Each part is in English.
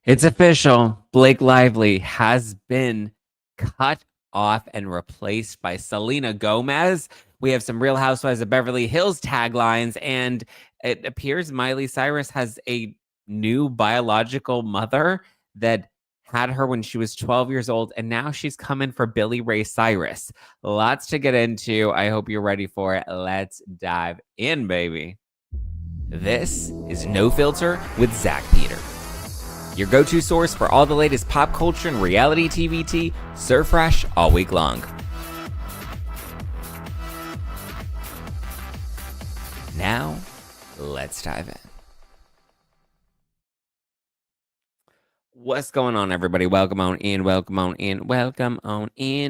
It's official. Blake Lively has been cut off and replaced by Selena Gomez. We have some Real Housewives of Beverly Hills taglines, and it appears Miley Cyrus has a new biological mother that had her when she was 12 years old, and now she's coming for Billy Ray Cyrus. Lots to get into. I hope you're ready for it. Let's dive in, baby. This is No Filter with Zack Peter, your go-to source for all the latest pop culture and reality TV tea, served fresh all week long. Now, let's dive in. What's going on, everybody? Welcome on in,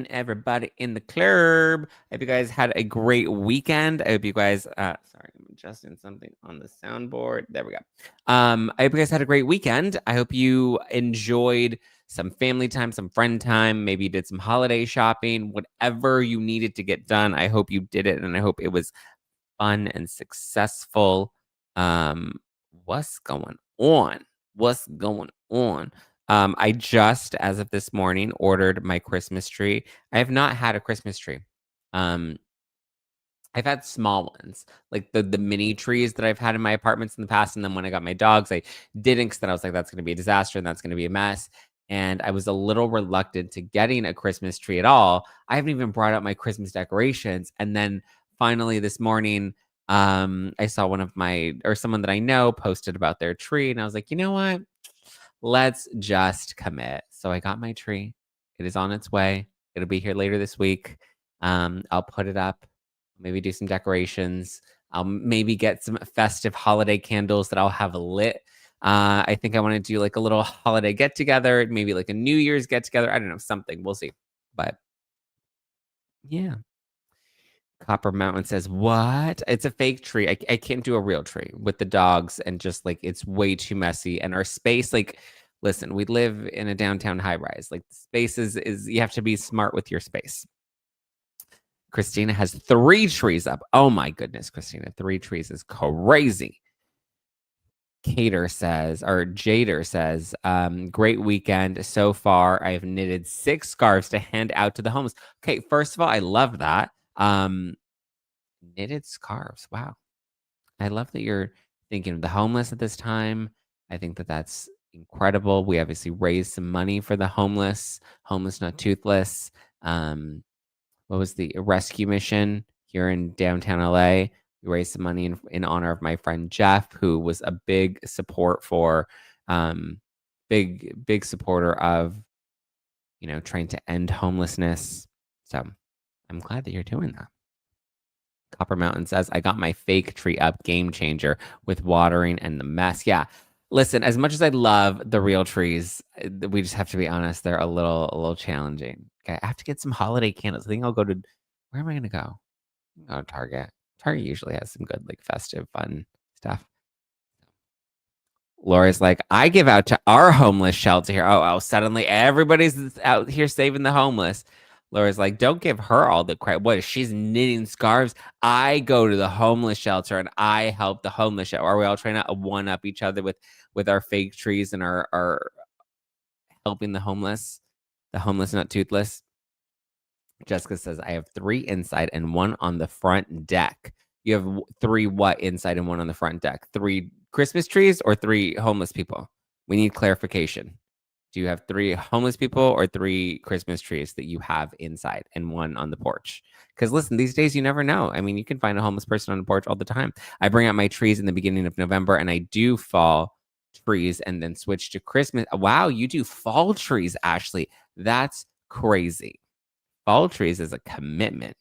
everybody in the club. I hope you guys had a great weekend. I hope you guys, sorry, I'm adjusting something on the soundboard. There we go. I hope you guys had a great weekend. I hope you enjoyed some family time, some friend time. Maybe you did some holiday shopping, whatever you needed to get done. I hope you did it, and I hope it was fun and successful. What's going on? I just, as of this morning, ordered my Christmas tree. I have not had a Christmas tree. I've had small ones, like the mini trees that I've had in my apartments in the past. And then when I got my dogs, I didn't, because then I was like, that's going to be a disaster and that's going to be a mess. And I was a little reluctant to getting a Christmas tree at all. I haven't even brought out my Christmas decorations. And then finally this morning, I saw someone that I know posted about their tree, and I was like, you know what? Let's just commit. So I got my tree. It is on its way. It'll be here later this week. I'll put it up, maybe do some decorations. I'll maybe get some festive holiday candles that I'll have lit. I think I want to do like a little holiday get together, maybe like a New Year's get together. I don't know, something. We'll see. But yeah. Copper Mountain says, what? It's a fake tree. I can't do a real tree with the dogs, and just like it's way too messy. And our space, like, listen, we live in a downtown high rise. Like, space is you have to be smart with your space. Christina has 3 trees up. Oh my goodness, Christina, 3 trees is crazy. Jader says, great weekend so far. I've knitted 6 scarves to hand out to the homeless. Okay, first of all, I love that. Knitted scarves. Wow. I love that you're thinking of the homeless at this time. I think that that's incredible. We obviously raised some money for the homeless not toothless. What was the rescue mission here in downtown LA? We raised some money in honor of my friend Jeff, who was a big support for, big supporter of, trying to end homelessness. So I'm glad that you're doing that. Copper Mountain says, I got my fake tree up, game changer with watering and the mess. Yeah. Listen, as much as I love the real trees, we just have to be honest, they're a little challenging. Okay, I have to get some holiday candles. I think I'll go to, where am I going to go? Oh, Target. Target usually has some good, like, festive, fun stuff. Laura's like, I give out to our homeless shelter here. Oh, suddenly everybody's out here saving the homeless. Laura's like, don't give her all the credit. What, she's knitting scarves? I go to the homeless shelter and I help the homeless shelter. Are we all trying to one-up each other with our fake trees and our helping the homeless not toothless? Jessica says, I have 3 inside and 1 on the front deck. You have 3 what inside and 1 on the front deck? 3 Christmas trees or 3 homeless people? We need clarification. Do you have 3 homeless people or 3 Christmas trees that you have inside and 1 on the porch? Because listen, these days you never know. I mean, you can find a homeless person on the porch all the time. I bring out my trees in the beginning of November, and I do fall trees and then switch to Christmas. Wow, you do fall trees, Ashley. That's crazy. Fall trees is a commitment.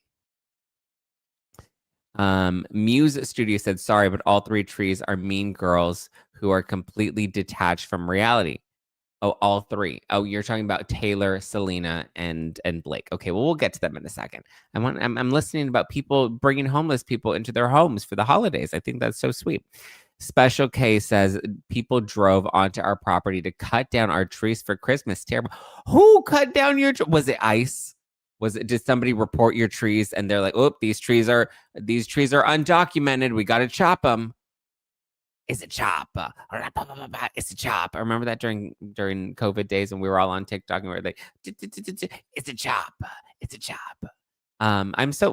Muse Studio said, sorry, but all 3 trees are mean girls who are completely detached from reality. Oh, all 3. Oh, you're talking about Taylor, Selena, and Blake. Okay, well, we'll get to them in a second. I'm listening about people bringing homeless people into their homes for the holidays. I think that's so sweet. Special K says, people drove onto our property to cut down our trees for Christmas. Terrible. Who cut down your tree? Was it ICE? Did somebody report your trees and they're like, oh, these trees are undocumented. We got to chop them. It's a chop. It's a chop. I remember that during COVID days when we were all on TikTok and we were like, it's a chop. It's a chop. I'm so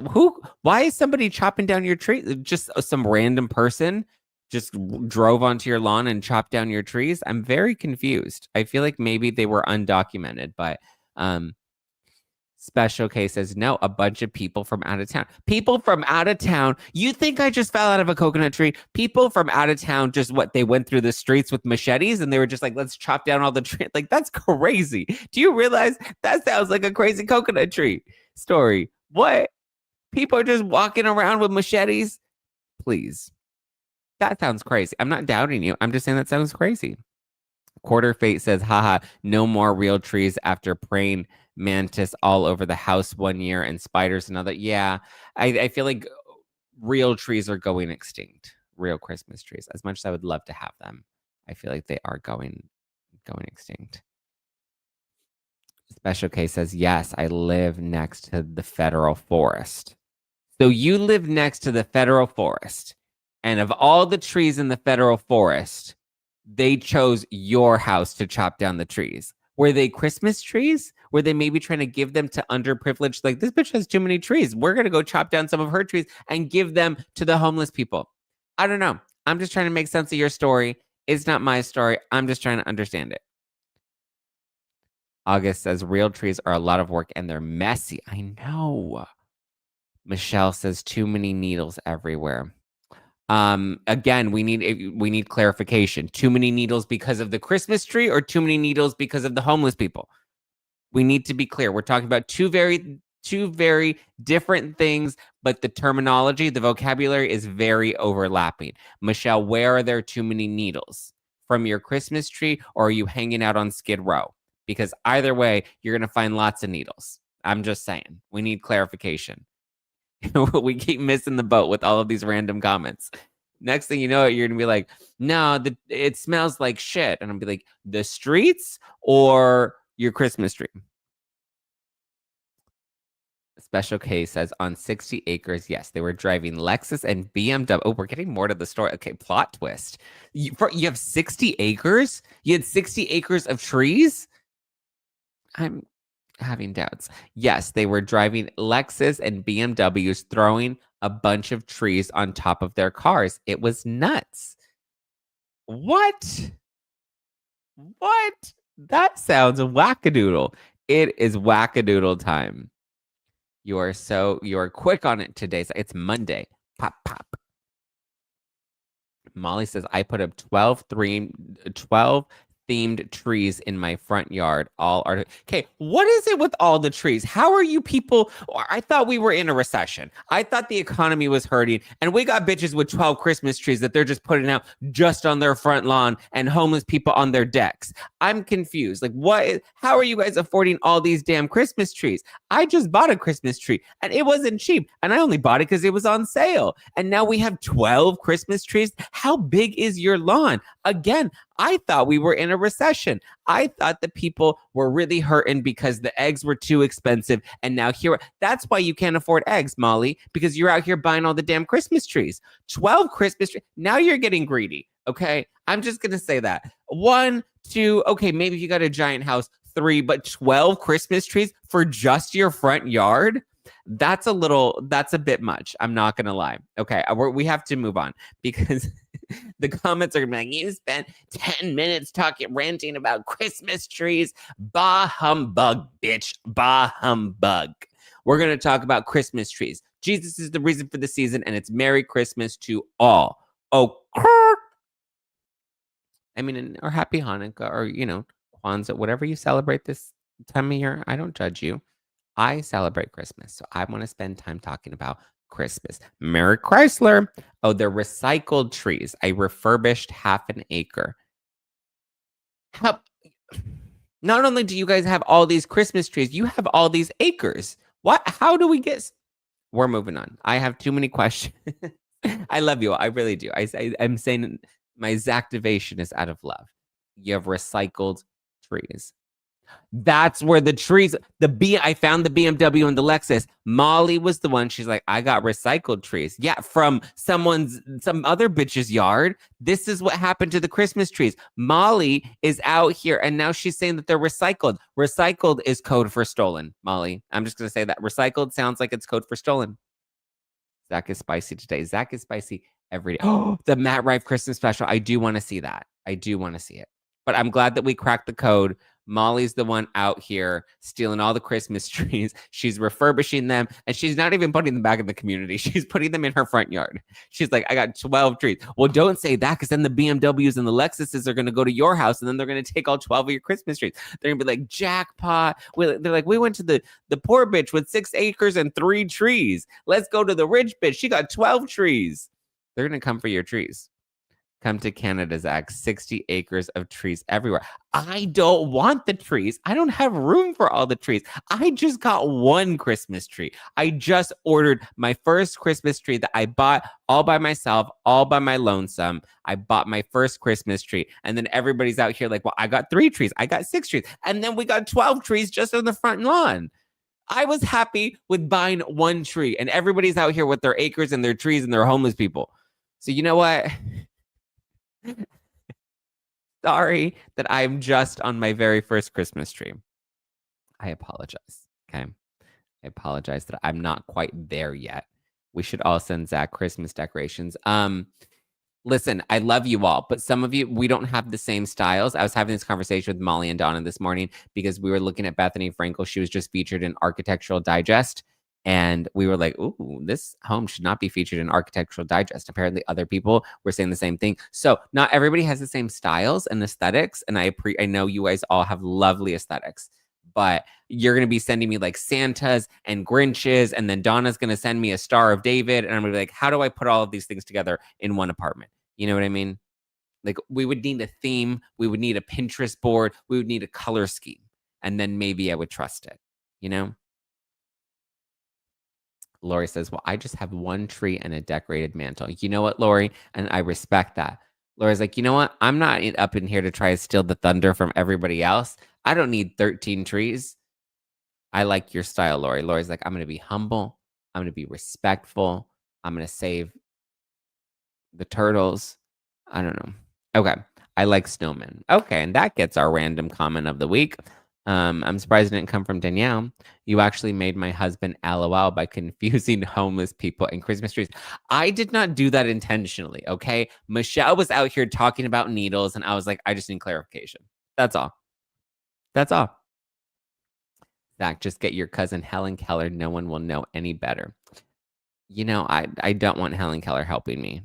why is somebody chopping down your tree? Just some random person just drove onto your lawn and chopped down your trees. I'm very confused. I feel like maybe they were undocumented, but Special K says, no, a bunch of people from out of town. People from out of town. You think I just fell out of a coconut tree? People from out of town, just they went through the streets with machetes and they were just like, let's chop down all the trees. Like, that's crazy. Do you realize that sounds like a crazy coconut tree story? What? People are just walking around with machetes? Please. That sounds crazy. I'm not doubting you. I'm just saying that sounds crazy. Quarter Fate says, haha, no more real trees after praying mantis all over the house one year and spiders another. Yeah, I feel like real trees are going extinct. Real Christmas trees. As much as I would love to have them, I feel like they are going extinct. Special K says, yes, I live next to the federal forest. So you live next to the federal forest, and of all the trees in the federal forest, they chose your house to chop down the trees. Were they Christmas trees? Were they maybe trying to give them to underprivileged? Like, this bitch has too many trees. We're going to go chop down some of her trees and give them to the homeless people. I don't know. I'm just trying to make sense of your story. It's not my story. I'm just trying to understand it. August says, real trees are a lot of work and they're messy. I know. Michelle says, too many needles everywhere. Again, we need clarification. Too many needles because of the Christmas tree or too many needles because of the homeless people? We need to be clear. We're talking about two very different things, but the terminology, the vocabulary is very overlapping. Michelle, where are there too many needles? From your Christmas tree, or are you hanging out on Skid Row? Because either way, you're going to find lots of needles. I'm just saying. We need clarification. We keep missing the boat with all of these random comments. Next thing you know, you're gonna be like, no, it smells like shit. And I'll be like, the streets or your Christmas tree? Special K says, on 60 acres, yes, they were driving Lexus and BMW. Oh, we're getting more to the story. Okay, plot twist. You have 60 acres? You had 60 acres of trees? I'm having doubts. Yes, they were driving Lexus and BMWs, throwing a bunch of trees on top of their cars. It was nuts. What? That sounds wackadoodle. It is wackadoodle time. You are quick on it today. It's Monday. Pop, pop. Molly says, I put up 12 themed trees in my front yard. All are okay. What is it with all the trees? How are you people? I thought we were in a recession. I thought the economy was hurting, and we got bitches with 12 Christmas trees that they're just putting out just on their front lawn and homeless people on their decks. I'm confused. Like, what? How are you guys affording all these damn Christmas trees? I just bought a Christmas tree and it wasn't cheap, and I only bought it because it was on sale. And now we have 12 Christmas trees. How big is your lawn? Again, I thought we were in a recession. I thought the people were really hurting because the eggs were too expensive. And now that's why you can't afford eggs, Molly, because you're out here buying all the damn Christmas trees. 12 Christmas trees. Now you're getting greedy. Okay. I'm just going to say that. 1, 2. Okay. Maybe if you got a giant house, 3, but 12 Christmas trees for just your front yard. That's a bit much. I'm not going to lie. Okay. We have to move on because the comments are going to be like, you spent 10 minutes ranting about Christmas trees. Bah humbug, bitch. Bah humbug. We're going to talk about Christmas trees. Jesus is the reason for the season, and it's Merry Christmas to all. Oh, I mean, or Happy Hanukkah, or, Kwanzaa, whatever you celebrate this time of year. I don't judge you. I celebrate Christmas, so I want to spend time talking about Christmas. Merry Chrysler. Oh, they're recycled trees. I refurbished half an acre. Not only do you guys have all these Christmas trees, you have all these acres. What? How do we get? We're moving on. I have too many questions. I love you. I really do. I'm saying my Zacktivation is out of love. You have recycled trees. That's where the trees, I found the BMW and the Lexus. Molly was the one. She's like, I got recycled trees. Yeah, from some other bitch's yard. This is what happened to the Christmas trees. Molly is out here and now she's saying that they're recycled. Recycled is code for stolen, Molly. I'm just going to say that. Recycled sounds like it's code for stolen. Zack is spicy today. Zack is spicy every day. Oh, the Matt Rife Christmas special. I do want to see that. I do want to see it. But I'm glad that we cracked the code. Molly's the one out here stealing all the Christmas trees. She's refurbishing them, and she's not even putting them back in the community. She's putting them in her front yard. She's like, I got 12 trees. Well, don't say that, because then the BMWs and the Lexuses are going to go to your house, and then they're going to take all 12 of your Christmas trees. They're going to be like, jackpot. They're like, we went to the poor bitch with 6 acres and 3 trees. Let's go to the rich bitch. She got 12 trees. They're going to come for your trees. Come to Canada, Zack. 60 acres of trees everywhere. I don't want the trees. I don't have room for all the trees. I just got one Christmas tree. I just ordered my first Christmas tree that I bought all by myself, all by my lonesome. I bought my first Christmas tree. And then everybody's out here like, well, I got 3 trees. I got 6 trees. And then we got 12 trees just on the front lawn. I was happy with buying one tree. And everybody's out here with their acres and their trees and their homeless people. So you know what? Sorry that I'm just on my very first Christmas tree. I apologize. Okay. I apologize that I'm not quite there yet. We should all send Zack Christmas decorations. Listen, I love you all, but some of you, we don't have the same styles. I was having this conversation with Molly and Donna this morning because we were looking at Bethany Frankel. She was just featured in Architectural Digest. And we were like, ooh, this home should not be featured in Architectural Digest. Apparently other people were saying the same thing. So not everybody has the same styles and aesthetics. And I know you guys all have lovely aesthetics, but you're going to be sending me like Santas and Grinches. And then Donna's going to send me a Star of David. And I'm going to be like, how do I put all of these things together in one apartment? You know what I mean? Like we would need a theme. We would need a Pinterest board. We would need a color scheme. And then maybe I would trust it, you know? Lori says, well, I just have one tree and a decorated mantle. You know what, Lori? And I respect that. Lori's like, you know what? I'm not up in here to try to steal the thunder from everybody else. I don't need 13 trees. I like your style, Lori. Lori's like, I'm going to be humble. I'm going to be respectful. I'm going to save the turtles. I don't know. Okay. I like snowmen. Okay. And that gets our random comment of the week. I'm surprised it didn't come from Danielle. You actually made my husband LOL by confusing homeless people and Christmas trees. I did not do that intentionally, okay? Michelle was out here talking about needles, and I was like, I just need clarification. That's all. That's all. Zack, just get your cousin Helen Keller. No one will know any better. You know, I don't want Helen Keller helping me.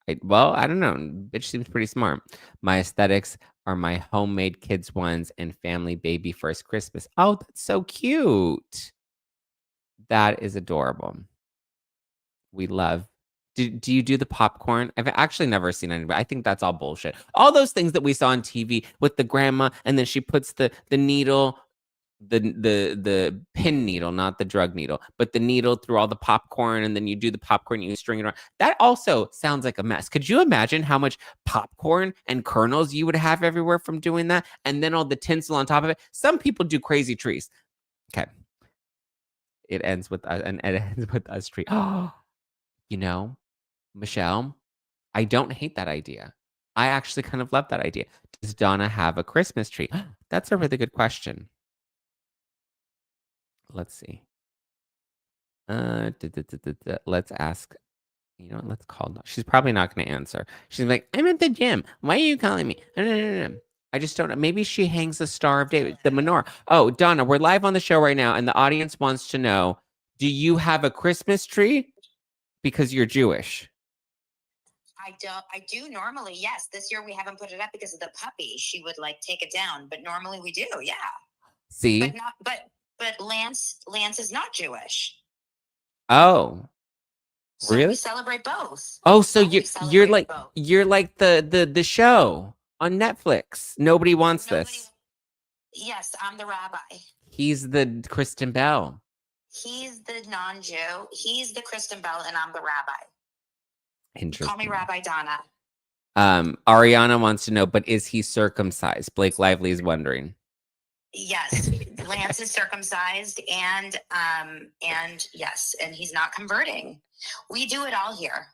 I don't know. Bitch seems pretty smart. My aesthetics are my homemade kids ones and family baby first Christmas. Oh, that's so cute. That is adorable. We love. Do you do the popcorn? I've actually never seen anybody. I think that's all bullshit. All those things that we saw on TV with the grandma, and then she puts the needle, the pin needle, not the drug needle, but the needle through all the popcorn, and then you do the popcorn, you string it around. That also sounds like a mess. Could you imagine how much popcorn and kernels you would have everywhere from doing that? And then all the tinsel on top of it. Some people do crazy trees. Okay. It ends with us tree. Oh, you know, Michelle, I don't hate that idea. I actually kind of love that idea. Does Donna have a Christmas tree? That's a really good question. Let's see. Let's ask. You know what? Let's call. She's probably not going to answer. She's like, I'm at the gym. Why are you calling me? No. I just don't know. Maybe she hangs the Star of David, the menorah. Oh, Donna, we're live on the show right now, and the audience wants to know, do you have a Christmas tree? Because you're Jewish. I do normally, yes. This year we haven't put it up because of the puppy. She would like take it down, but normally we do, yeah. See? But Lance is not Jewish. Oh. So really? We celebrate both. Oh, so you're like the show on Netflix. Nobody wants this. Yes, I'm the rabbi. He's the Kristen Bell. He's the non-Jew. He's the Kristen Bell, and I'm the rabbi. Interesting. Call me Rabbi Donna. Ariana wants to know, but is he circumcised? Blake Lively is wondering. Yes, Lance is circumcised, and yes, and he's not converting. We do it all here.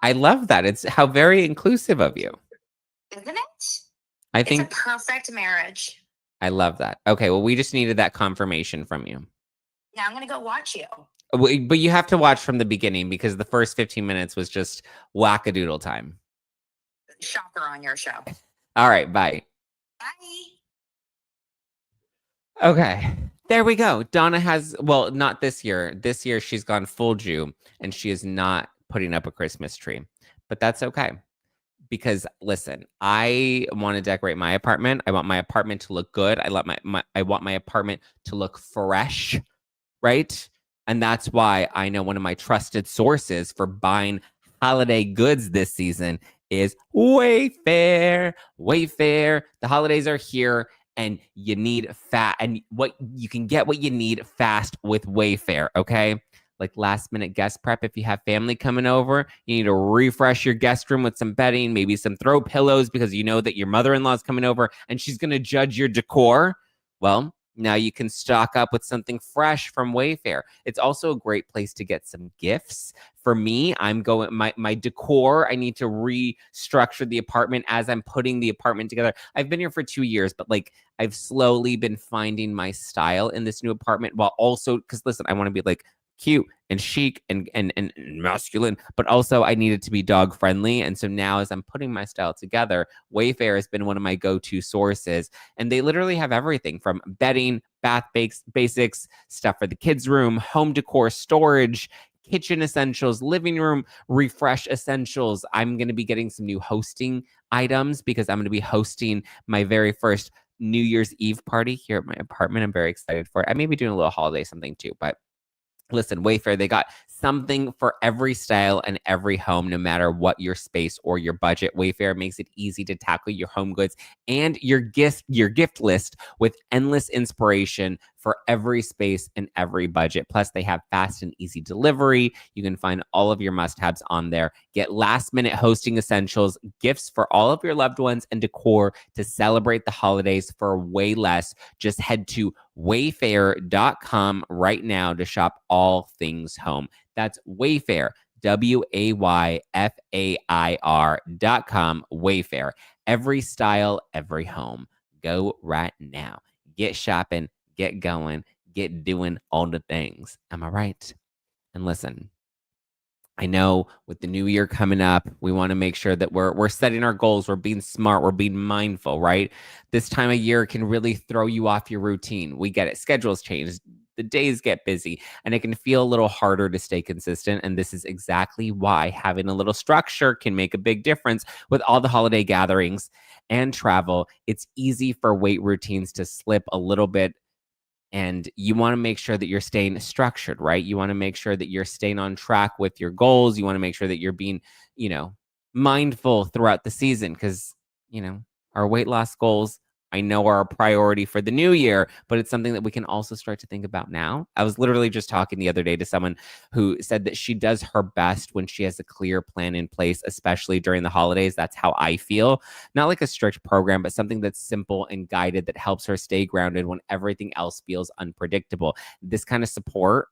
I love that. It's how very inclusive of you. Isn't it? I It's think a perfect marriage. I love that. Okay, well, we just needed that confirmation from you. Now I'm going to go watch you. But you have to watch from the beginning because the first 15 minutes was just wackadoodle time. Shocker on your show. All right, bye. Bye. Okay, there we go. Donna has, well, not this year. This year she's gone full Jew and she is not putting up a Christmas tree. But that's okay. Because listen, I want to decorate my apartment. I want my apartment to look good. I want my apartment to look fresh, right? And that's why I know one of my trusted sources for buying holiday goods this season is Wayfair. Wayfair. The holidays are here and you need what you can get what you need fast with Wayfair, okay? Like last minute guest prep. If you have family coming over, you need to refresh your guest room with some bedding, maybe some throw pillows because you know that your mother-in-law is coming over and she's going to judge your decor. Well, now you can stock up with something fresh from Wayfair. It's also a great place to get some gifts. For me, I'm going my decor. I need to restructure the apartment as I'm putting the apartment together. I've been here for 2 years, but like I've slowly been finding my style in this new apartment while also, because listen, I want to be like cute and chic and masculine, but also I need it to be dog friendly. And so now as I'm putting my style together, Wayfair has been one of my go-to sources. And they literally have everything from bedding, basics, stuff for the kids' room, home decor, storage, kitchen essentials, living room refresh essentials. I'm going to be getting some new hosting items because I'm going to be hosting my very first New Year's Eve party here at my apartment. I'm very excited for it. I may be doing a little holiday something too, but listen, Wayfair, they got something for every style and every home, no matter what your space or your budget. Wayfair makes it easy to tackle your home goods and your gift list with endless inspiration for every space and every budget. Plus, they have fast and easy delivery. You can find all of your must-haves on there. Get last-minute hosting essentials, gifts for all of your loved ones, and decor to celebrate the holidays for way less. Just head to wayfair.com right now to shop all things home. That's Wayfair, WAYFAIR.com, Wayfair. Every style, every home. Go right now. Get shopping, get going, get doing all the things. Am I right? And listen, I know with the new year coming up, we want to make sure that we're setting our goals, we're being smart, we're being mindful, right? This time of year can really throw you off your routine. We get it. Schedules change, the days get busy, and it can feel a little harder to stay consistent. And this is exactly why having a little structure can make a big difference with all the holiday gatherings and travel. It's easy for weight routines to slip a little bit. And you want to make sure that you're staying structured, right? You want to make sure that you're staying on track with your goals. You want to make sure that you're being, mindful throughout the season because, our weight loss goals, I know are a priority for the new year, but it's something that we can also start to think about now. I was literally just talking the other day to someone who said that she does her best when she has a clear plan in place, especially during the holidays. That's how I feel. Not like a strict program, but something that's simple and guided that helps her stay grounded when everything else feels unpredictable. This kind of support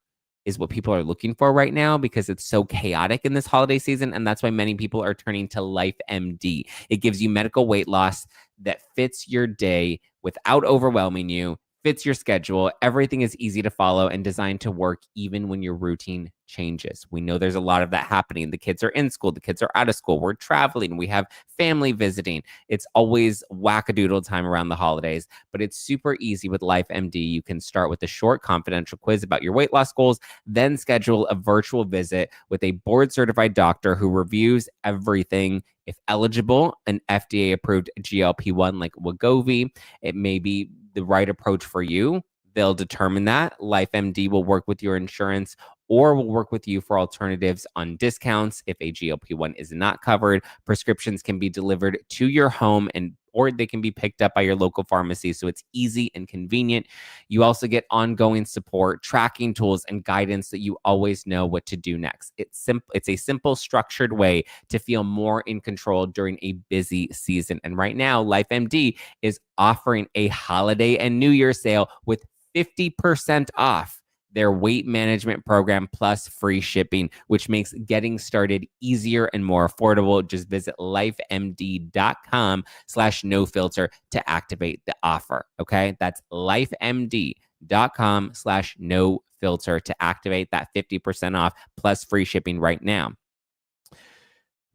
is what people are looking for right now because it's so chaotic in this holiday season. And that's why many people are turning to LifeMD. It gives you medical weight loss that fits your day without overwhelming you, fits your schedule. Everything is easy to follow and designed to work even when your routine changes. We know there's a lot of that happening. The kids are in school, the kids are out of school, we're traveling, we have family visiting. It's always wackadoodle time around the holidays, but it's super easy with LifeMD. You can start with a short confidential quiz about your weight loss goals, then schedule a virtual visit with a board certified doctor who reviews everything. If eligible, an FDA approved GLP-1 like Wegovy, it may be the right approach for you. They'll determine that. LifeMD will work with your insurance or we'll work with you for alternatives on discounts. If a GLP-1 is not covered, prescriptions can be delivered to your home or they can be picked up by your local pharmacy. So it's easy and convenient. You also get ongoing support, tracking tools, and guidance that you always know what to do next. It's a simple, structured way to feel more in control during a busy season. And right now, LifeMD is offering a holiday and New Year sale with 50% off their weight management program plus free shipping, which makes getting started easier and more affordable. Just visit lifemd.com/no-filter to activate the offer. Okay, that's lifemd.com/no-filter to activate that 50% off plus free shipping right now.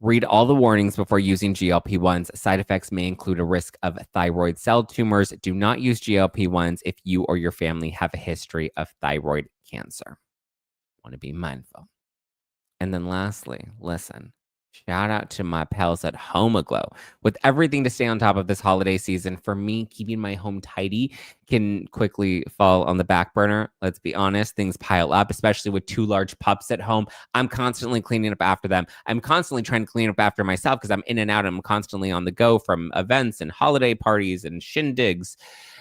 Read all the warnings before using GLP-1s. Side effects may include a risk of thyroid cell tumors. Do not use GLP-1s if you or your family have a history of thyroid cancer. Want to be mindful. And then lastly, listen, shout out to my pals at HomeAglow. With everything to stay on top of this holiday season, for me, keeping my home tidy can quickly fall on the back burner. Let's be honest, things pile up, especially with 2 large pups at home. I'm constantly cleaning up after them. I'm constantly trying to clean up after myself because I'm in and out. I'm constantly on the go from events and holiday parties and shindigs.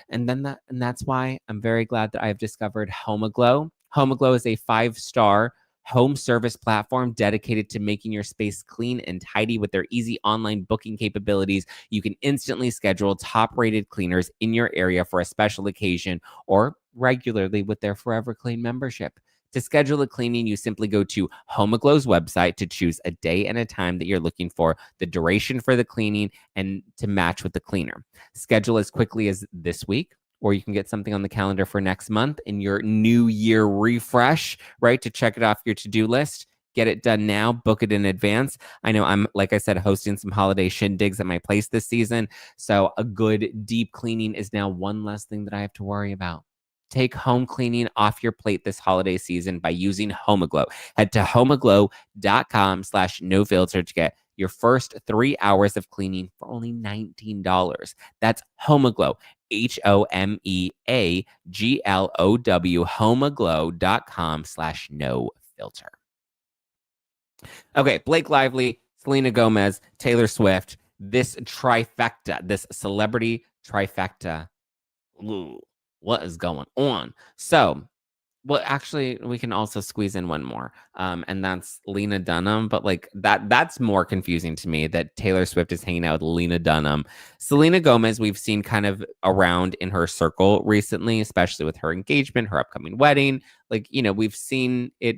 And that's why I'm very glad that I've discovered HomeAglow. HomeAglow is a 5-star home service platform dedicated to making your space clean and tidy. With their easy online booking capabilities, you can instantly schedule top-rated cleaners in your area for a special occasion or regularly with their Forever Clean membership. To schedule a cleaning, you simply go to HomeAglow's website to choose a day and a time that you're looking for, the duration for the cleaning, and to match with the cleaner. Schedule as quickly as this week, or you can get something on the calendar for next month in your new year refresh, right? To check it off your to-do list. Get it done now, book it in advance. I know I'm, like I said, hosting some holiday shindigs at my place this season. So a good deep cleaning is now one less thing that I have to worry about. Take home cleaning off your plate this holiday season by using HomeAglow. Head to homeaglow.com/no-filter to get your first 3 hours of cleaning for only $19. That's HomeAglow, HomeAglow, homeaglow.com/no-filter. Okay, Blake Lively, Selena Gomez, Taylor Swift, this trifecta, this celebrity trifecta. Ooh, what is going on? So, well, actually, we can also squeeze in one more, and that's Lena Dunham. But like that's more confusing to me that Taylor Swift is hanging out with Lena Dunham. Selena Gomez, we've seen kind of around in her circle recently, especially with her engagement, her upcoming wedding. Like, we've seen it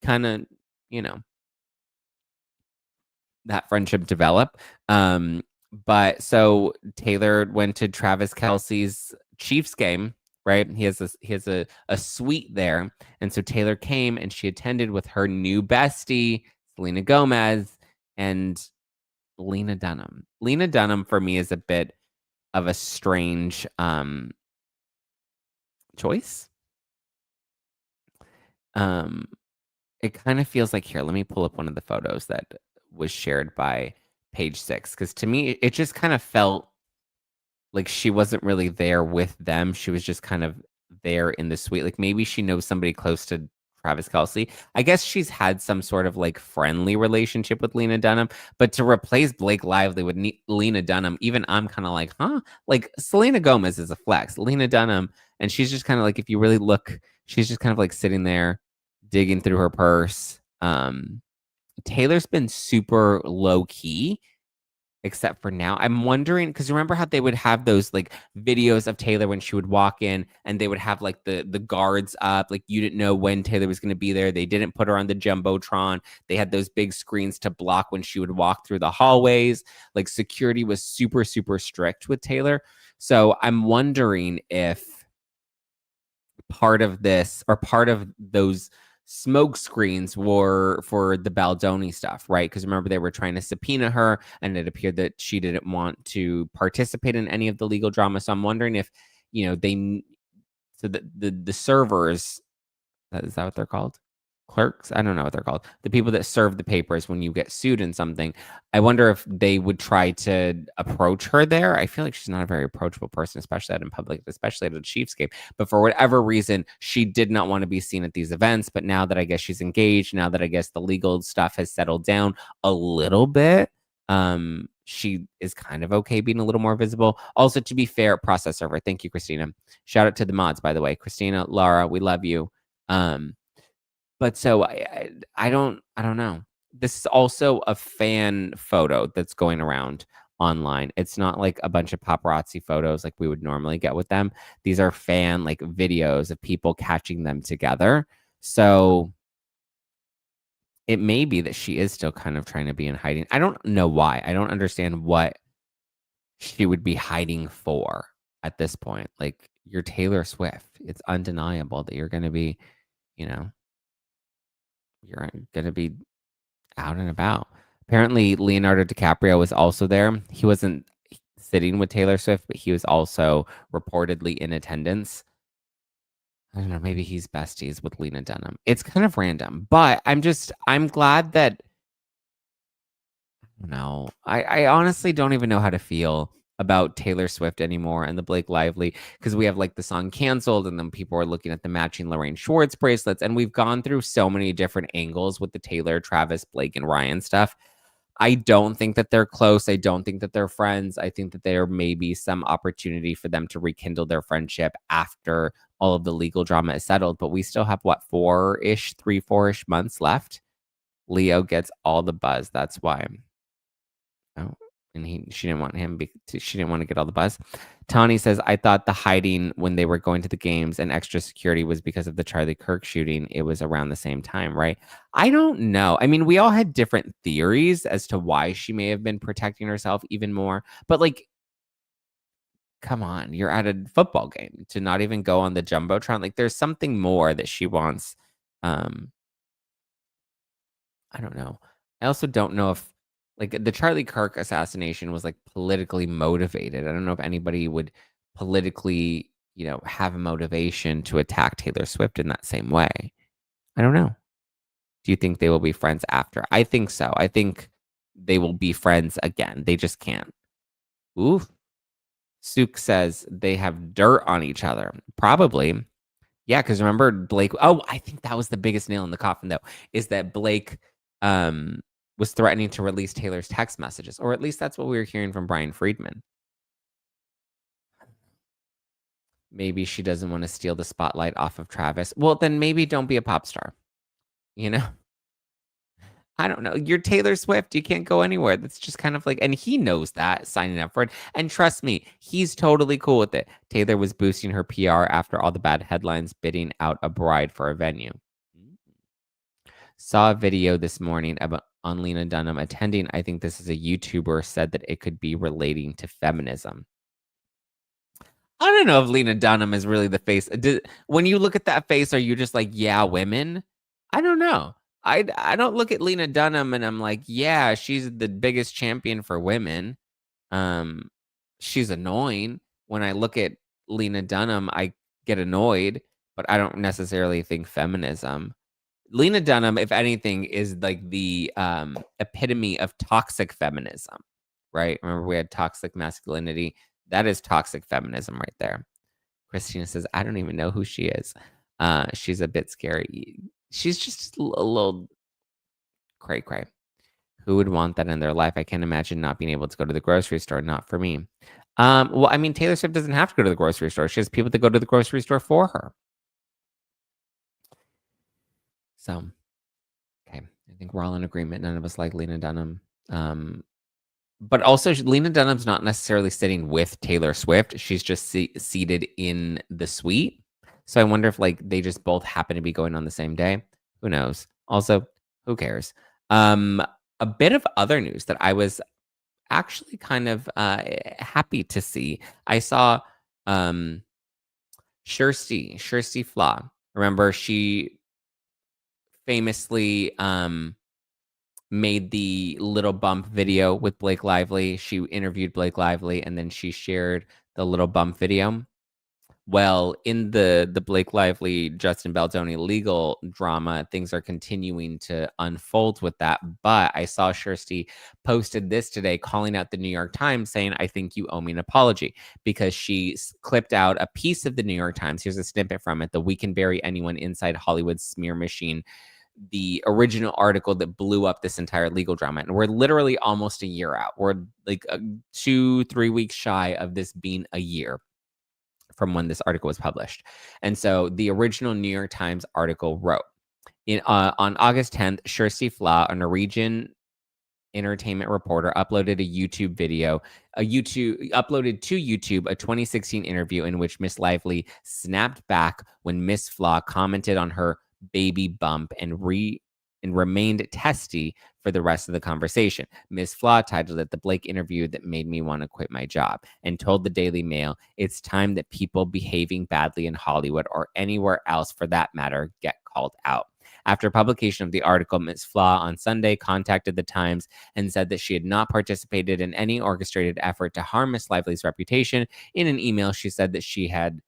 kind of, that friendship develop. But so Taylor went to Travis Kelce's Chiefs game, right? He has a suite there. And so Taylor came and she attended with her new bestie, Selena Gomez, and Lena Dunham. Lena Dunham for me is a bit of a strange choice. It kind of feels like, here, let me pull up one of the photos that was shared by Page Six, because to me, it just kind of felt like she wasn't really there with them. She was just kind of there in the suite. Like maybe she knows somebody close to Travis Kelce. I guess she's had some sort of like friendly relationship with Lena Dunham, but to replace Blake Lively with Lena Dunham, even I'm kind of like, huh? Like Selena Gomez is a flex. Lena Dunham, and she's just kind of like, if you really look, she's just kind of like sitting there digging through her purse. Taylor's been super low key, except for now. I'm wondering, because remember how they would have those like videos of Taylor when she would walk in and they would have like the guards up, like you didn't know when Taylor was going to be there. They didn't put her on the Jumbotron. They had those big screens to block when she would walk through the hallways. Like security was super, super strict with Taylor. So I'm wondering if part of this or part of those smoke screens were for the Baldoni stuff, right? Because remember, they were trying to subpoena her and it appeared that she didn't want to participate in any of the legal drama. So I'm wondering if, so the servers, is that what they're called? clerks. I don't know what they're called. The people that serve the papers when you get sued in something. I wonder if they would try to approach her there. I feel like she's not a very approachable person, especially out in public, especially at a Chiefs game. But for whatever reason, she did not want to be seen at these events. But now that I guess she's engaged, now that I guess the legal stuff has settled down a little bit, she is kind of okay being a little more visible. Also, to be fair, process server. Thank you, Christina. Shout out to the mods, by the way. Christina, Laura, we love you. But so I don't know. This is also a fan photo that's going around online. It's not like a bunch of paparazzi photos like we would normally get with them. These are fan like videos of people catching them together. So it may be that she is still kind of trying to be in hiding. I don't know why. I don't understand what she would be hiding for at this point. Like, you're Taylor Swift. It's undeniable that you're going to be, you know, you're going to be out and about. Apparently, Leonardo DiCaprio was also there. He wasn't sitting with Taylor Swift, but he was also reportedly in attendance. I don't know, maybe he's besties with Lena Dunham. It's kind of random, but I'm glad that, no, I honestly don't even know how to feel about Taylor Swift anymore and the Blake Lively, because we have like the song canceled and then people are looking at the matching Lorraine Schwartz bracelets, and we've gone through so many different angles with the Taylor, Travis, Blake, and Ryan stuff. I don't think that they're close. I don't think that they're friends. I think that there may be some opportunity for them to rekindle their friendship after all of the legal drama is settled. But we still have, what, 4-ish months left? Leo gets all the buzz. That's why. Oh, and she didn't want him. She didn't want to get all the buzz. Tawny says, I thought the hiding when they were going to the games and extra security was because of the Charlie Kirk shooting. It was around the same time, right? I don't know. I mean, we all had different theories as to why she may have been protecting herself even more. But like, come on, you're at a football game to not even go on the Jumbotron. Like, there's something more that she wants. I don't know. I also don't know if, like, the Charlie Kirk assassination was like politically motivated. I don't know if anybody would politically, have a motivation to attack Taylor Swift in that same way. I don't know. Do you think they will be friends after? I think so. I think they will be friends again. They just can't. Oof. Sook says they have dirt on each other. Probably. Yeah, because remember Blake. Oh, I think that was the biggest nail in the coffin, though, is that Blake was threatening to release Taylor's text messages, or at least that's what we were hearing from Brian Friedman. Maybe she doesn't want to steal the spotlight off of Travis. Well, then maybe don't be a pop star. I don't know. You're Taylor Swift. You can't go anywhere. That's just kind of like, and he knows that, signing up for it. And trust me, he's totally cool with it. Taylor was boosting her PR after all the bad headlines, bidding out a bride for a venue. Saw a video this morning on Lena Dunham attending. I think this is a YouTuber, said that it could be relating to feminism. I don't know if Lena Dunham is really the face. When you look at that face, are you just like, yeah, women? I don't know. I don't look at Lena Dunham and I'm like, yeah, she's the biggest champion for women. She's annoying. When I look at Lena Dunham, I get annoyed, but I don't necessarily think feminism. Lena Dunham, if anything, is like the epitome of toxic feminism, right? Remember, we had toxic masculinity. That is toxic feminism right there. Christina says, I don't even know who she is. She's a bit scary. She's just a little cray-cray. Who would want that in their life? I can't imagine not being able to go to the grocery store. Not for me. Well, I mean, Taylor Swift doesn't have to go to the grocery store. She has people that go to the grocery store for her. So, okay. I think we're all in agreement. None of us like Lena Dunham. But also, Lena Dunham's not necessarily sitting with Taylor Swift. She's just seated in the suite. So I wonder if like they just both happen to be going on the same day. Who knows? Also, who cares? A bit of other news that I was actually kind of happy to see. I saw Kjersti Flaa. Remember, she famously made the little bump video with Blake Lively. She interviewed Blake Lively and then she shared the little bump video. Well, in the Blake Lively, Justin Baldoni legal drama, things are continuing to unfold with that. But I saw Kjersti posted this today, calling out the New York Times, saying, "I think you owe me an apology," because she clipped out a piece of the New York Times. Here's a snippet from it: "The We Can Bury Anyone Inside Hollywood's Smear Machine." The original article that blew up this entire legal drama. And we're literally almost a year out. We're like 2-3 weeks shy of this being a year from when this article was published. And so the original New York Times article wrote, on August 10th, Kjersti Flaa, a Norwegian entertainment reporter, uploaded uploaded to YouTube a 2016 interview in which Miss Lively snapped back when Miss Flaa commented on her baby bump and remained testy for the rest of the conversation. Miss Flaa titled it "The Blake Interview That Made Me Want to Quit My Job," and told the Daily Mail, "It's time that people behaving badly in Hollywood, or anywhere else for that matter, get called out." After publication of the article, Ms. Flaa on Sunday contacted the Times and said that she had not participated in any orchestrated effort to harm Ms. Lively's reputation. In an email, she said that she had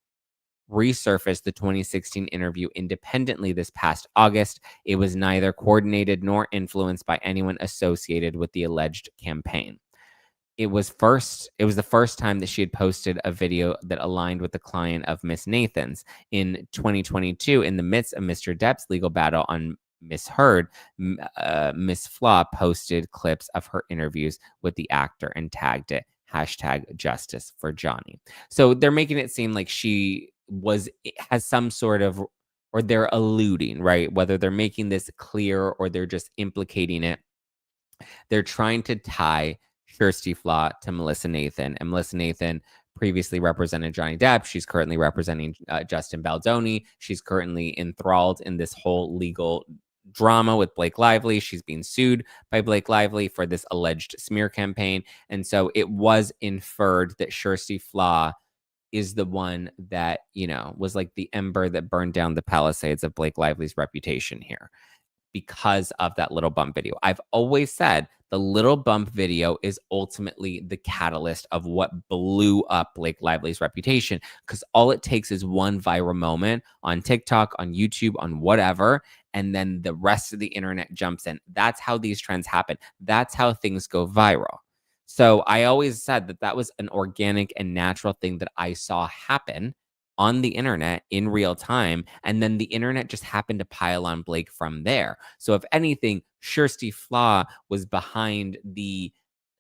resurfaced the 2016 interview independently this past August. It was neither coordinated nor influenced by anyone associated with the alleged campaign. It was the first time that she had posted a video that aligned with the client of Miss Nathan's. In 2022, in the midst of Mr. Depp's legal battle on Miss Heard, Miss Flaa posted clips of her interviews with the actor and tagged it #Justice for Johnny. So they're making it seem like she has some sort of, or they're alluding, right? Whether they're making this clear or they're just implicating it, they're trying to tie Kjersti Flaa to Melissa Nathan. And Melissa Nathan previously represented Johnny Depp. She's currently representing Justin Baldoni. She's currently enthralled in this whole legal drama with Blake Lively. She's being sued by Blake Lively for this alleged smear campaign. And so it was inferred that Kjersti Flaa is the one that, was like the ember that burned down the Palisades of Blake Lively's reputation here, because of that little bump video. I've always said the little bump video is ultimately the catalyst of what blew up Blake Lively's reputation, because all it takes is one viral moment on TikTok, on YouTube, on whatever, and then the rest of the internet jumps in. That's how these trends happen. That's how things go viral. So I always said that that was an organic and natural thing that I saw happen on the internet in real time. And then the internet just happened to pile on Blake from there. So if anything, Kjersti Flaa was behind the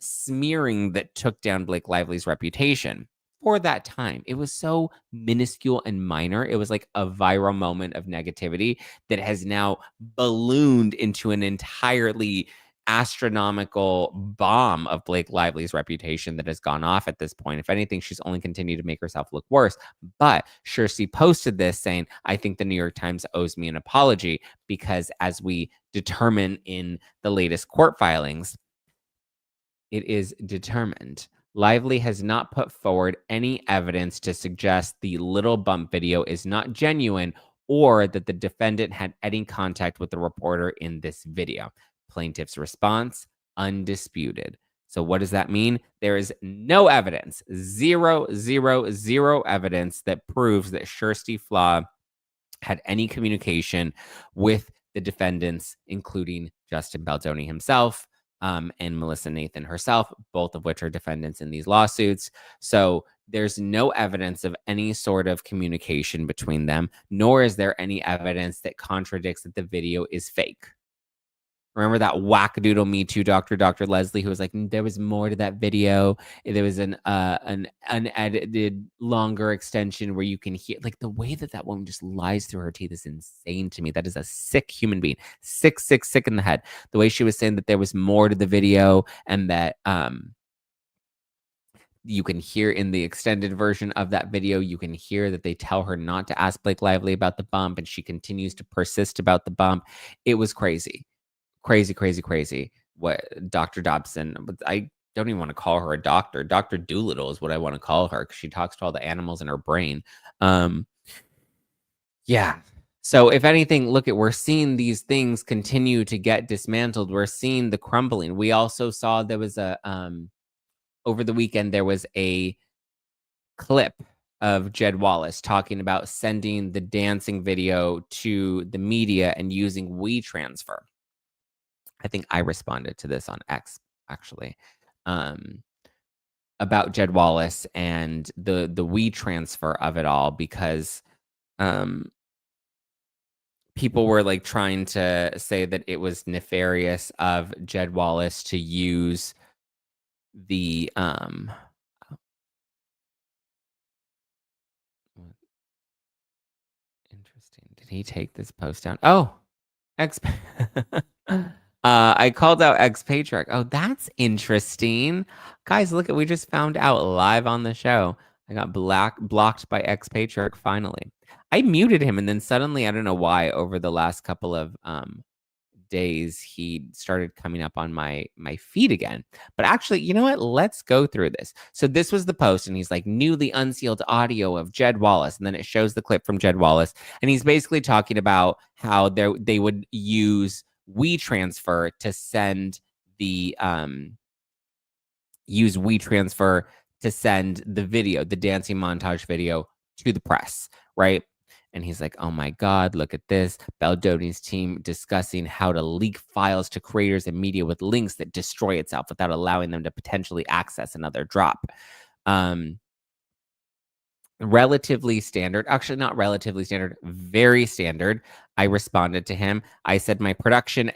smearing that took down Blake Lively's reputation for that time. It was so minuscule and minor. It was like a viral moment of negativity that has now ballooned into an entirely astronomical bomb of Blake Lively's reputation that has gone off at this point. If anything, she's only continued to make herself look worse. But Kjersti posted this saying, "I think the New York Times owes me an apology," because as we determine in the latest court filings, it is determined Lively has not put forward any evidence to suggest the little bump video is not genuine or that the defendant had any contact with the reporter in this video. Plaintiff's response: undisputed. So what does that mean? There is no evidence, zero, zero, zero evidence that proves that Kjersti Flaa had any communication with the defendants, including Justin Baldoni himself, and Melissa Nathan herself, both of which are defendants in these lawsuits. So there's no evidence of any sort of communication between them, nor is there any evidence that contradicts that the video is fake. Remember that wackadoodle Me Too Dr. Leslie, who was like, there was more to that video. There was an unedited, longer extension where you can hear, like, the way that woman just lies through her teeth is insane to me. That is a sick human being, sick in the head. The way she was saying that there was more to the video, and that you can hear in the extended version of that video, you can hear that they tell her not to ask Blake Lively about the bump, and she continues to persist about the bump. It was crazy. Crazy. What Dr. Dobson, I don't even want to call her a doctor. Dr. Doolittle is what I want to call her, because she talks to all the animals in her brain. Yeah. So if anything, we're seeing these things continue to get dismantled. We're seeing the crumbling. We also saw there was over the weekend, there was a clip of Jed Wallace talking about sending the dancing video to the media and using WeTransfer. I think I responded to this on X, actually, about Jed Wallace and the WeTransfer of it all, because people were like trying to say that it was nefarious of Jed Wallace to use the interesting. Did he take this post down? Oh, X. I called out ex-patriarch. Oh, that's interesting. Guys, look at, we just found out live on the show. I got blocked by ex-patriarch finally. I muted him, and then suddenly, I don't know why, over the last couple of days, he started coming up on my feed again. But actually, you know what? Let's go through this. So this was the post, and he's like, newly unsealed audio of Jed Wallace, and then it shows the clip from Jed Wallace, and he's basically talking about how they would use WeTransfer to send the video, the dancing montage video, to the press, right? And he's like, oh my God, look at this. Baldoni's team discussing how to leak files to creators and media with links that destroy itself without allowing them to potentially access another drop. Relatively standard, actually not relatively standard, very standard. I responded to him. I said my production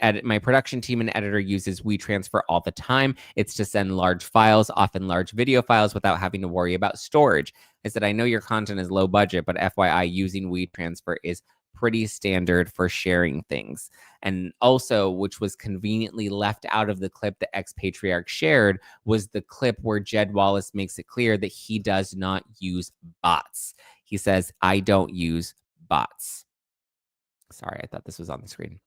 team and editor uses WeTransfer all the time. It's to send large files, often large video files, without having to worry about storage. I said, I know your content is low budget, but FYI, using WeTransfer is pretty standard for sharing things. And also, which was conveniently left out of the clip that ex-patriarch shared, was the clip where Jed Wallace makes it clear that he does not use bots. He says, I don't use bots. Sorry, I thought this was on the screen.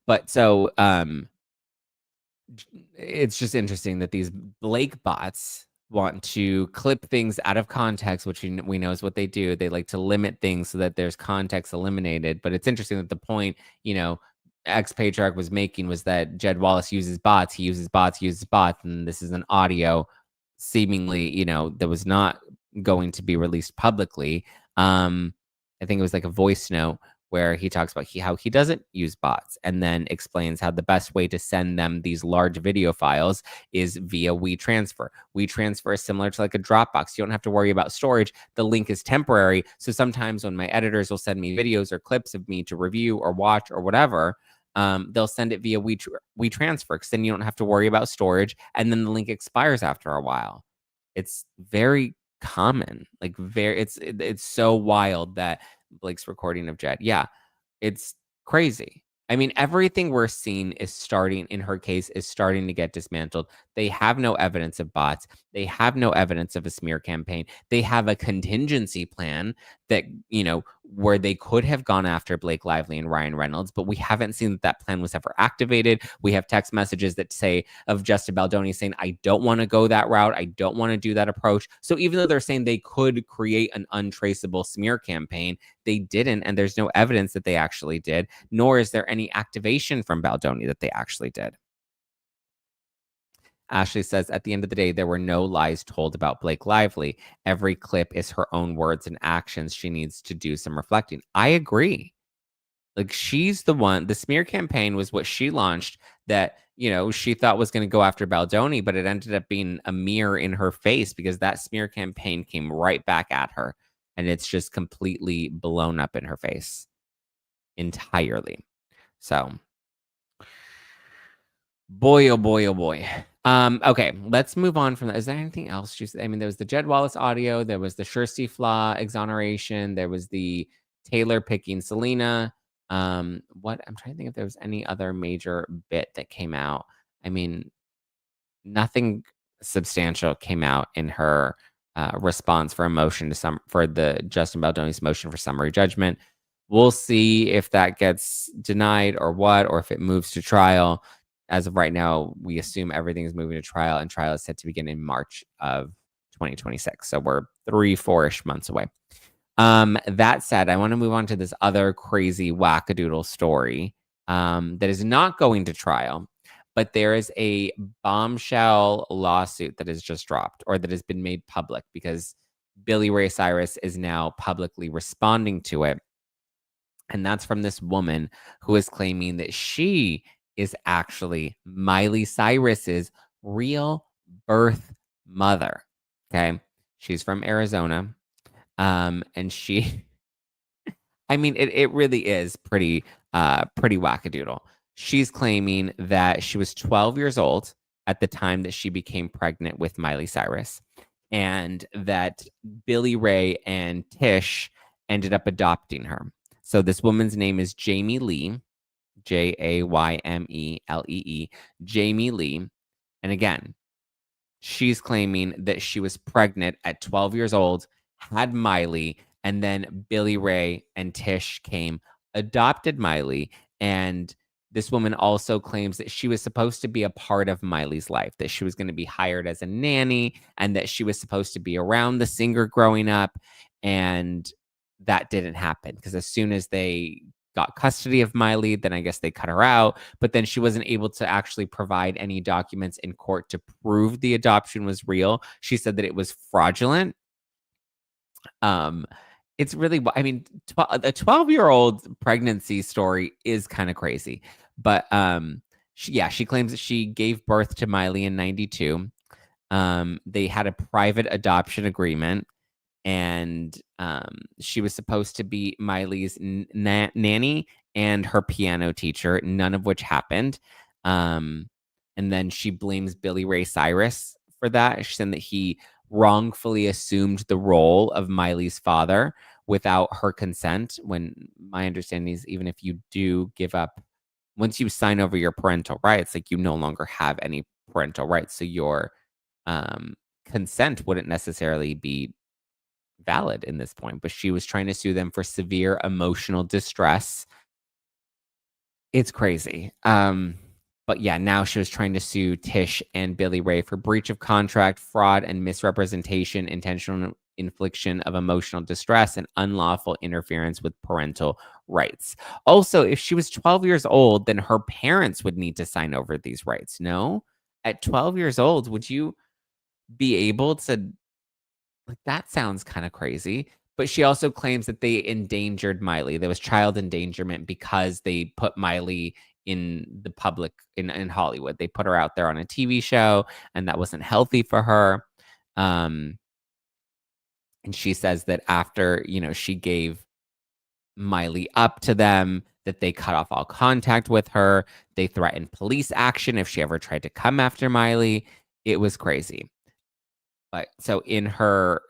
But so it's just interesting that these Blake bots want to clip things out of context, which we know is what they do. They like to limit things so that there's context eliminated. But it's interesting that the point, ex-patriarch was making was that Jed Wallace uses bots. He uses bots, and this is an audio seemingly, that was not going to be released publicly. I think it was like a voice note where he talks about how he doesn't use bots, and then explains how the best way to send them these large video files is via WeTransfer. WeTransfer is similar to like a Dropbox. You don't have to worry about storage. The link is temporary. So sometimes when my editors will send me videos or clips of me to review or watch or whatever, they'll send it via WeTransfer, because then you don't have to worry about storage, and then the link expires after a while. It's very common. Like it's so wild that Blake's recording of Jed. Yeah, it's crazy. I mean, everything we're seeing is starting to get dismantled. They have no evidence of bots. They have no evidence of a smear campaign. They have a contingency plan that, where they could have gone after Blake Lively and Ryan Reynolds, but we haven't seen that plan was ever activated. We have text messages that say of Justin Baldoni saying, I don't want to go that route. I don't want to do that approach. So even though they're saying they could create an untraceable smear campaign, they didn't, and there's no evidence that they actually did, nor is there any activation from Baldoni that they actually did. Ashley says, at the end of the day, there were no lies told about Blake Lively. Every clip is her own words and actions. She needs to do some reflecting. I agree. Like, she's the one, the smear campaign was what she launched that, she thought was going to go after Baldoni, but it ended up being a mirror in her face, because that smear campaign came right back at her. And it's just completely blown up in her face entirely. So, boy, oh boy, oh boy. Okay, let's move on from that. Is there anything else? There was the Jed Wallace audio. There was the Kjersti Flaa exoneration. There was the Taylor picking Selena. I'm trying to think if there was any other major bit that came out. I mean, nothing substantial came out in her response for for the Justin Baldoni's motion for summary judgment. We'll see if that gets denied or what, or if it moves to trial. As of right now, we assume everything is moving to trial, and trial is set to begin in March of 2026. So we're 3-4-ish months away. That said, I want to move on to this other crazy wackadoodle story that is not going to trial, but there is a bombshell lawsuit that has just dropped, or that has been made public, because Billy Ray Cyrus is now publicly responding to it. And that's from this woman who is claiming that she is actually Miley Cyrus's real birth mother. Okay. She's from Arizona. And she, I mean, it really is pretty wackadoodle. She's claiming that she was 12 years old at the time that she became pregnant with Miley Cyrus, and that Billy Ray and Tish ended up adopting her. So this woman's name is Jamie Lee, Jaymelee, Jamie Lee. And again, she's claiming that she was pregnant at 12 years old, had Miley, and then Billy Ray and Tish came, adopted Miley. And this woman also claims that she was supposed to be a part of Miley's life, that she was going to be hired as a nanny, and that she was supposed to be around the singer growing up. And that didn't happen because as soon as they got custody of Miley, then I guess they cut her out. But then she wasn't able to actually provide any documents in court to prove the adoption was real. She said that it was fraudulent. It's really, I mean, a 12-year-old pregnancy story is kind of crazy. But she claims that she gave birth to Miley in 92. They had a private adoption agreement, and she was supposed to be Miley's nanny and her piano teacher, none of which happened. And then she blames Billy Ray Cyrus for that. She said that he wrongfully assumed the role of Miley's father without her consent, when my understanding is even if you do give up, once you sign over your parental rights, like you no longer have any parental rights. So your consent wouldn't necessarily be valid in this point, but she was trying to sue them for severe emotional distress. It's crazy. But yeah, now she was trying to sue Tish and Billy Ray for breach of contract, fraud and misrepresentation, intentional infliction of emotional distress, and unlawful interference with parental rights. Also, if she was 12 years old, then her parents would need to sign over these rights. No? At 12 years old, would you be able to, like, that sounds kind of crazy. But she also claims that they endangered Miley. There was child endangerment because they put Miley in the public in Hollywood. They put her out there on a TV show, and that wasn't healthy for her. And she says that after, she gave Miley up to them, that they cut off all contact with her. They threatened police action if she ever tried to come after Miley. It was crazy. But so in her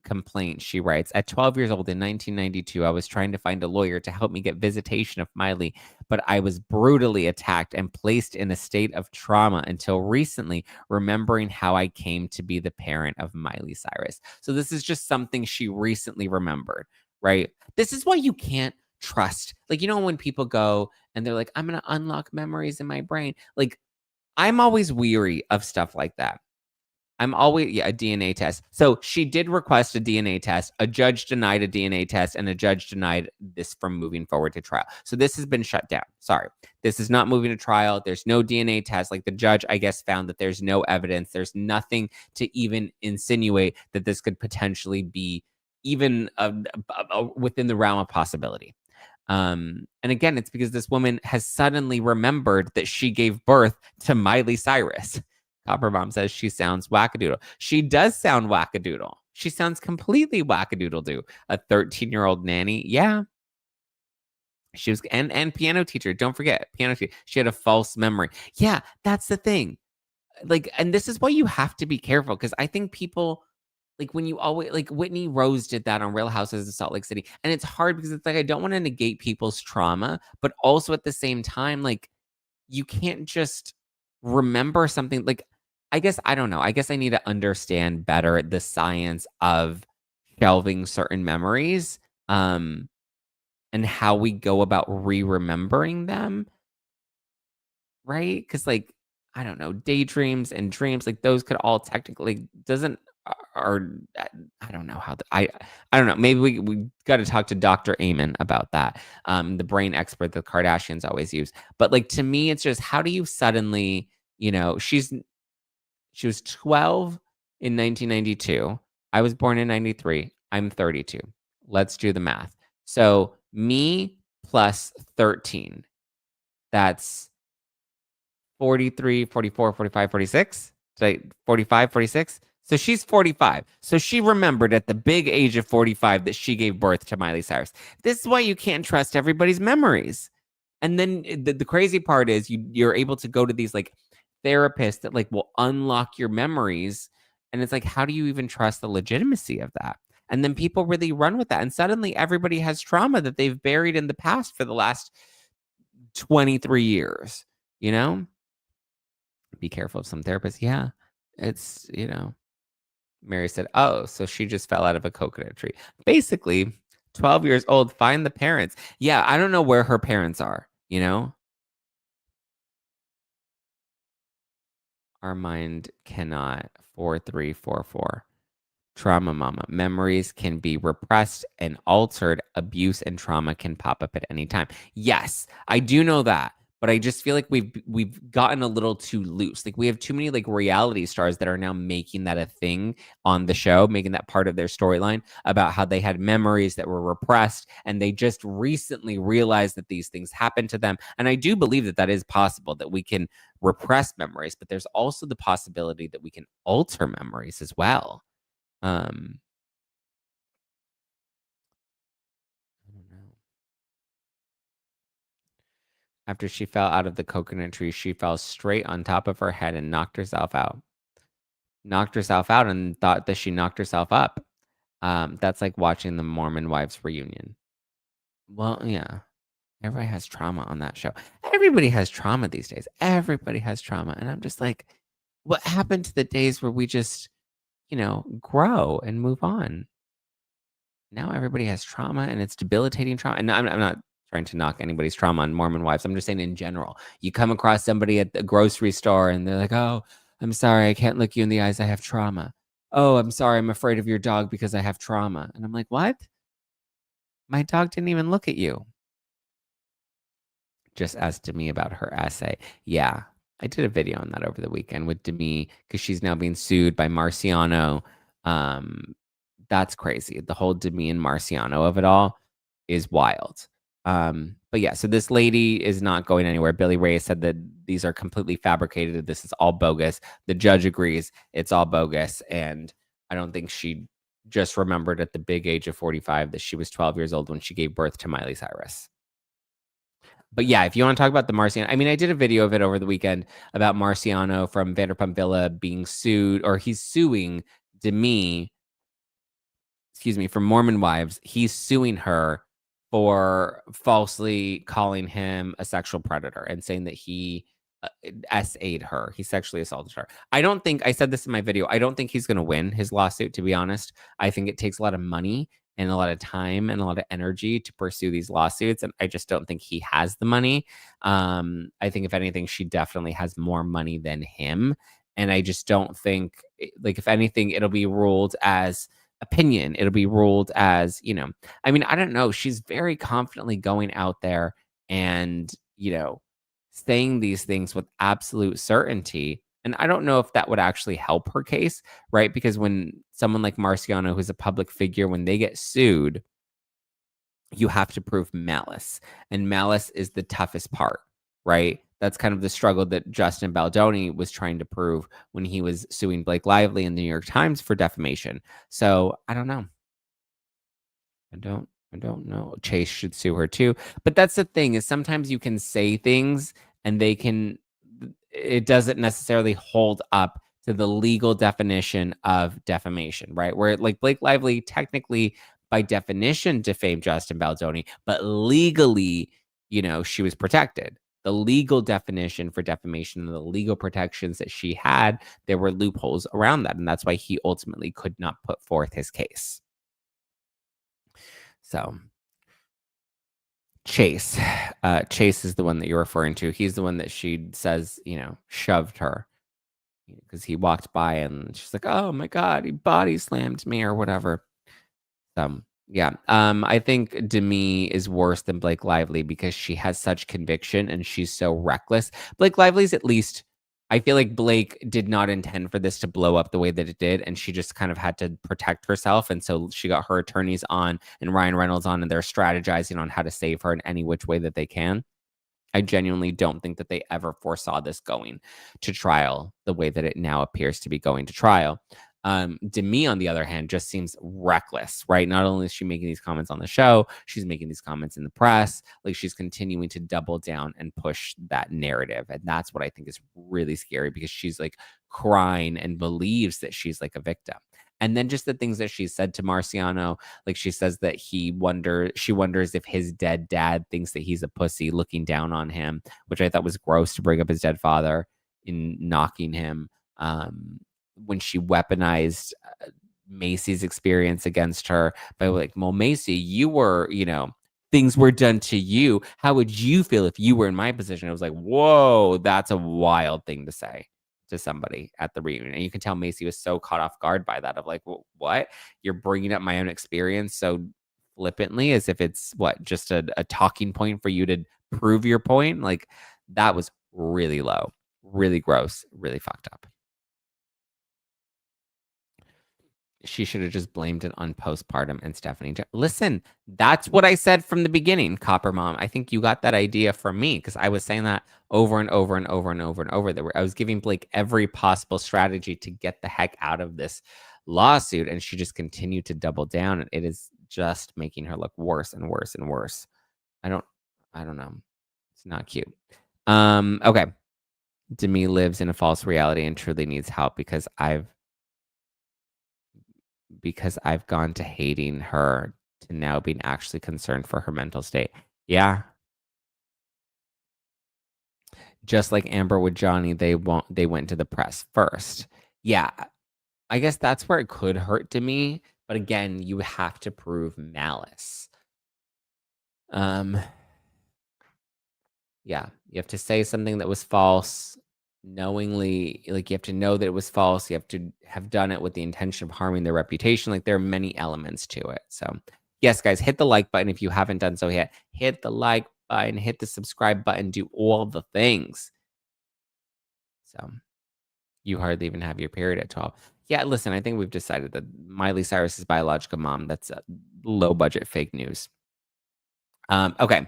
complaint, she writes, at 12 years old in 1992, I was trying to find a lawyer to help me get visitation of Miley, but I was brutally attacked and placed in a state of trauma until recently, remembering how I came to be the parent of Miley Cyrus. So this is just something she recently remembered, right? This is why you can't trust. Like, when people go and they're like, I'm going to unlock memories in my brain. Like, I'm always weary of stuff like that. I'm always, a DNA test. So she did request a DNA test. A judge denied a DNA test, and a judge denied this from moving forward to trial. So this has been shut down. Sorry. This is not moving to trial. There's no DNA test. Like, the judge, I guess, found that there's no evidence. There's nothing to even insinuate that this could potentially be even within the realm of possibility. And again, it's because this woman has suddenly remembered that she gave birth to Miley Cyrus. Copper Bomb says she sounds wackadoodle. She does sound wackadoodle. She sounds completely wackadoodle-doo. A 13-year-old nanny. Yeah. She was, and piano teacher. Don't forget, piano teacher. She had a false memory. Yeah, that's the thing. Like, and this is why you have to be careful, because I think people, like, when you always, like, Whitney Rose did that on Real Houses of Salt Lake City. And it's hard because it's like, I don't want to negate people's trauma, but also at the same time, like, you can't just remember something. Like, I guess, I don't know. I guess I need to understand better the science of shelving certain memories, and how we go about re-remembering them, right? Because, like, I don't know, daydreams and dreams, like, those could all technically doesn't or I don't know how I don't know. Maybe we got to talk to Dr. Amen about that, the brain expert the Kardashians always use. But, like, to me, it's just, how do you suddenly, she was 12 in 1992. I was born in 93. I'm 32. Let's do the math. So me plus 13, that's 43, 44, 45, 46. 45, 46. So she's 45. So she remembered at the big age of 45 that she gave birth to Miley Cyrus. This is why you can't trust everybody's memories. And then the crazy part is you're able to go to these like therapists that like will unlock your memories. And it's like, how do you even trust the legitimacy of that? And then people really run with that. And suddenly everybody has trauma that they've buried in the past for the last 23 years, you know? Be careful of some therapists. Yeah. It's, Mary said, oh, so she just fell out of a coconut tree. Basically, 12 years old, find the parents. Yeah, I don't know where her parents are, Our mind cannot. 4344. Trauma mama. Memories can be repressed and altered. Abuse and trauma can pop up at any time. Yes, I do know that. But I just feel like we've gotten a little too loose. Like we have too many like reality stars that are now making that a thing on the show, making that part of their storyline about how they had memories that were repressed and they just recently realized that these things happened to them. And I do believe that that is possible, that we can repress memories, but there's also the possibility that we can alter memories as well. I don't know. After she fell out of the coconut tree, she fell straight on top of her head and knocked herself out. Knocked herself out and thought that she knocked herself up. That's like watching the Mormon Wives reunion. Well, yeah. Everybody has trauma on that show. Everybody has trauma these days. Everybody has trauma. And I'm just like, what happened to the days where we just, grow and move on? Now everybody has trauma and it's debilitating trauma. And I'm not trying to knock anybody's trauma on Mormon wives. I'm just saying in general, you come across somebody at the grocery store and they're like, oh, I'm sorry, I can't look you in the eyes. I have trauma. Oh, I'm sorry, I'm afraid of your dog because I have trauma. And I'm like, what? My dog didn't even look at you. Just asked Demi about her essay. Yeah, I did a video on that over the weekend with Demi because she's now being sued by Marciano. That's crazy. The whole Demi and Marciano of it all is wild. But yeah, so this lady is not going anywhere. Billy Ray said that these are completely fabricated. This is all bogus. The judge agrees it's all bogus. And I don't think she just remembered at the big age of 45 that she was 12 years old when she gave birth to Miley Cyrus. But yeah, if you want to talk about the Marciano, I mean, I did a video of it over the weekend about Marciano from Vanderpump Villa being sued, or he's suing Demi, from Mormon Wives. He's suing her for falsely calling him a sexual predator and saying that he SA'd her. He sexually assaulted her. I said this in my video, I don't think he's going to win his lawsuit, to be honest. I think it takes a lot of money and a lot of time and a lot of energy to pursue these lawsuits. And I just don't think he has the money. I think if anything, she definitely has more money than him. And I just don't think, like, if anything, it'll be ruled as opinion. It'll be ruled as, I mean, I don't know. She's very confidently going out there and, saying these things with absolute certainty. And I don't know if that would actually help her case, right? Because when someone like Marciano, who's a public figure, when they get sued, you have to prove malice. And malice is the toughest part, right? That's kind of the struggle that Justin Baldoni was trying to prove when he was suing Blake Lively in the New York Times for defamation. So I don't know. I don't know. Chase should sue her too. But that's the thing, is sometimes you can say things and it doesn't necessarily hold up to the legal definition of defamation, right? Where like Blake Lively technically by definition defamed Justin Baldoni, but legally, she was protected. The legal definition for defamation and the legal protections that she had, there were loopholes around that. And that's why he ultimately could not put forth his case. So Chase is the one that you're referring to. He's the one that she says, shoved her because he walked by and she's like, oh my God, he body slammed me or whatever. Yeah. I think Demi is worse than Blake Lively because she has such conviction and she's so reckless. Blake Lively's at least, I feel like Blake did not intend for this to blow up the way that it did, and she just kind of had to protect herself. And so she got her attorneys on and Ryan Reynolds on, and they're strategizing on how to save her in any which way that they can. I genuinely don't think that they ever foresaw this going to trial the way that it now appears to be going to trial. Demi, on the other hand, just seems reckless, right? Not only is she making these comments on the show, she's making these comments in the press. Like, she's continuing to double down and push that narrative. And that's what I think is really scary, because she's like crying and believes that she's like a victim. And then just the things that she said to Marciano, like she says that she wonders if his dead dad thinks that he's a pussy, looking down on him, which I thought was gross to bring up his dead father in knocking him. When she weaponized Macy's experience against her by like, well, Macy, you were, things were done to you. How would you feel if you were in my position? I was like, whoa, that's a wild thing to say to somebody at the reunion. And you can tell Macy was so caught off guard by that, of like, well, what? You're bringing up my own experience so flippantly, as if it's just a talking point for you to prove your point. Like, that was really low, really gross, really fucked up. She should have just blamed it on postpartum and Stephanie. Listen, that's what I said from the beginning, Copper Mom. I think you got that idea from me, because I was saying that over and over and over and over and over. I was giving Blake every possible strategy to get the heck out of this lawsuit, and she just continued to double down, and it is just making her look worse and worse and worse. I don't know. It's not cute. Okay. Demi lives in a false reality and truly needs help, because I've gone to hating her to now being actually concerned for her mental state. Yeah. Just like Amber with Johnny, they went to the press first. Yeah. I guess that's where it could hurt to me. But again, you have to prove malice. Yeah. You have to say something that was false knowingly. Like, you have to know that it was false. You have to have done it with the intention of harming their reputation. Like, there are many elements to it. So yes, guys, hit the like button if you haven't done so yet. Hit the like button, hit the subscribe button, do all the things. So you hardly even have your period at 12. Yeah, listen, I think we've decided that Miley Cyrus's biological mom, that's low budget fake news. Okay.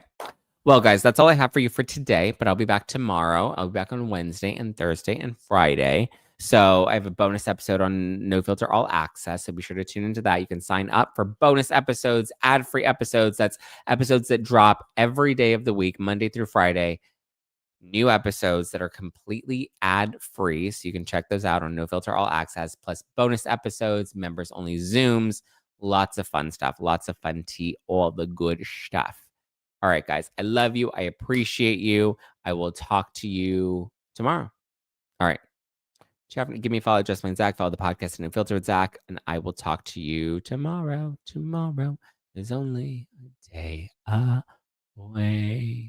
Well, guys, that's all I have for you for today, but I'll be back tomorrow. I'll be back on Wednesday and Thursday and Friday. So I have a bonus episode on No Filter All Access, so be sure to tune into that. You can sign up for bonus episodes, ad-free episodes. That's episodes that drop every day of the week, Monday through Friday. New episodes that are completely ad-free, so you can check those out on No Filter All Access, plus bonus episodes, members-only Zooms, lots of fun stuff, lots of fun tea, all the good stuff. All right, guys, I love you. I appreciate you. I will talk to you tomorrow. All right. Give me a follow, Just Plain Zack. Follow the podcast and Filter with Zack, and I will talk to you tomorrow. Tomorrow is only a day away.